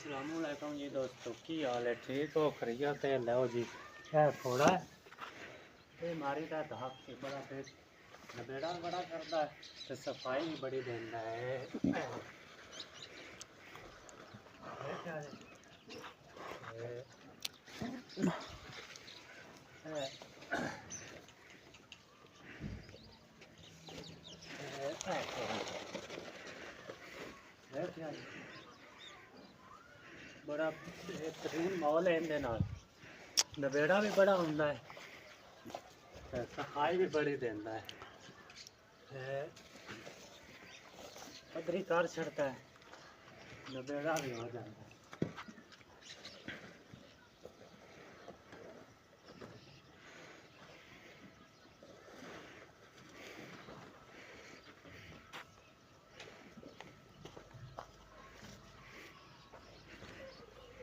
अस्सलामुअलैकुम जी दोस्तों की हाल है ठीक हो खैरियत है लो जी है थोड़ा ये मारी का धाक से बड़ा पेट नबेड़ा बड़ा करता है तो सफाई भी बड़ी देता है क्या है बड़ा बेहतरीन माहौल है इनके नाल नबेड़ा भी बड़ा हुंदा है सफाई भी बड़ी देता है पदरी कर छड़ता है नबेड़ा भी हो जाता है।